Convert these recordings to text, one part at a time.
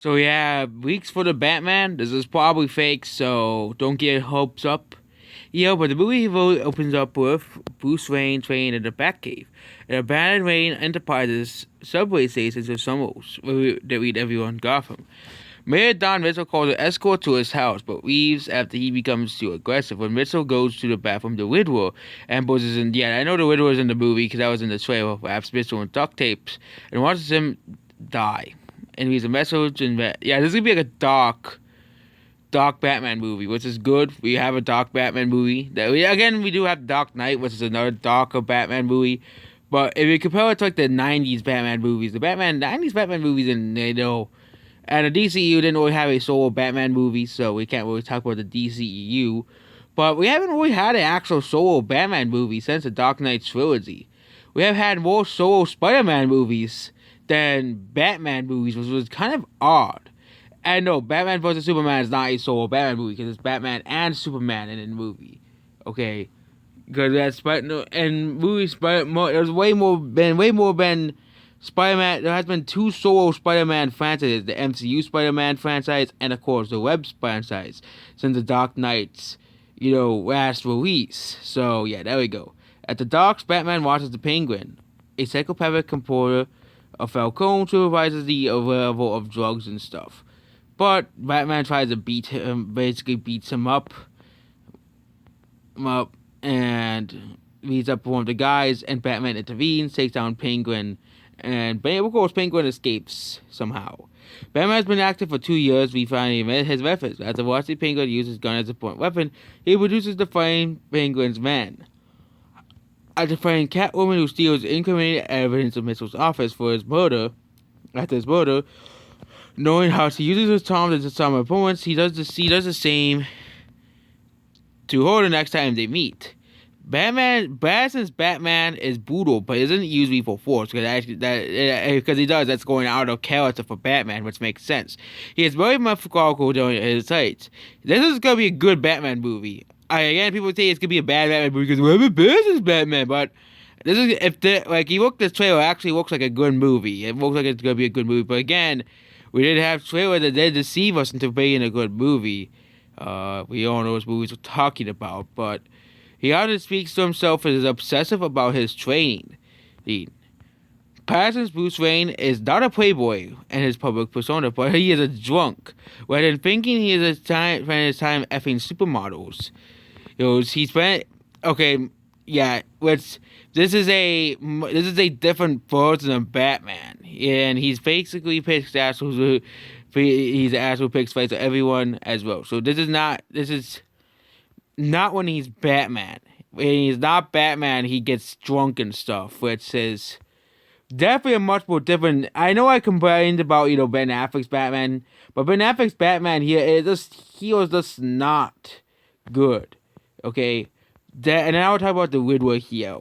So yeah, weeks for the Batman. This is probably fake, so don't get hopes up. Yeah, but the movie opens up with Bruce Wayne training in the Batcave. An abandoned Wayne Enterprises subway station of Summers, that read everyone Gotham. Mayor Don Mitchell calls an escort to his house, but leaves after he becomes too aggressive. When Mitchell goes to the bathroom, the Riddler ambushes in. Yeah, I know the Riddler is in the movie because I was in the trailer. Wraps Mitchell in duct tapes and watches him die. And he's a message and yeah, this is gonna be like a dark Batman movie, which is good. We have a dark Batman movie. We do have Dark Knight, which is another darker Batman movie. But if you compare it to like the '90s Batman movies, the '90s Batman movies, and and the DCEU didn't really have a solo Batman movie, so we can't really talk about the DCEU. But we haven't really had an actual solo Batman movie since the Dark Knight trilogy. We have had more solo Spider-Man movies than Batman movies, which was kind of odd. And no, Batman vs Superman is not a solo Batman movie because it's Batman and Superman in the movie. Okay, because that's and movies. There's way more been Spider-Man. There has been two solo Spider-Man franchises: the MCU Spider-Man franchise and of course the Web franchise since the Dark Knight's last release. So yeah, there we go. At the docks, Batman watches the Penguin, a psychopathic comporter of Falcone, supervises the arrival of drugs and stuff. But Batman tries to basically beats him up, and meets up with one of the guys, and Batman intervenes, takes down Penguin, and of course Penguin escapes somehow. Batman has been active for 2 years. We finally met his methods. After watching Penguin use his gun as a point weapon, he produces the Flying Penguin's man. After finding Catwoman, who steals incriminating evidence of Mitchell's office for his murder, knowing how to use his charm to disarm opponents, he does the same to her the next time they meet. Batman's Batman is brutal, but isn't used lethal force because that's going out of character for Batman, which makes sense. He is very methodical during his fights. This is gonna be a good Batman movie. Again, people say it's gonna be a bad Batman movie because we're Batman's Batman, but this is this trailer actually looks like a good movie. It looks like it's gonna be a good movie, but again, we did have trailers that did deceive us into being a good movie. We all know what movies we're talking about, but he often speaks to himself as obsessive about his training. Pattinson's Bruce Wayne is not a playboy in his public persona, but he is a drunk. Rather than thinking he is spending his time effing supermodels. He spent this is a different version of Batman, and he's basically picks assholes. He's an asshole who picks fights with everyone as well. So this is not when he's Batman. When he's not Batman, he gets drunk and stuff, which is definitely a much more different. I know I complained about Ben Affleck's Batman, but Ben Affleck's Batman he was just not good. Okay, and now we'll talk about the Riddler here.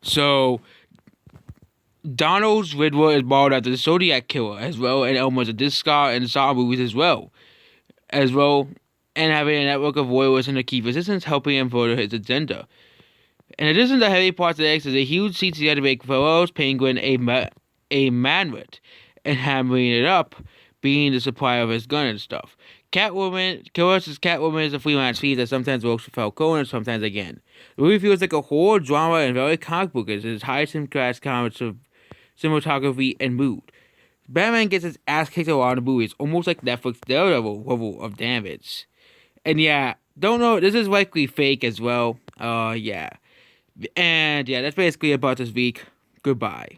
So Donald's Riddler is modeled after the Zodiac Killer as well, and almost a Discar and Saw movies as well, and having a network of warriors and a key resistance helping him further his agenda. In addition to heavy parts of the X, there's a huge CGI to make Pharaoh's Penguin a manlet, and hammering it up, being the supplier of his gun and stuff. Catwoman is a freelance thief that sometimes works for Falcone and sometimes again. The movie feels like a horror drama and very comic book as its highest in class comments of cinematography and mood. Batman gets his ass kicked a lot of movies, almost like Netflix Daredevil level of damage. And yeah, don't know, this is likely fake as well. And yeah, that's basically about this week. Goodbye.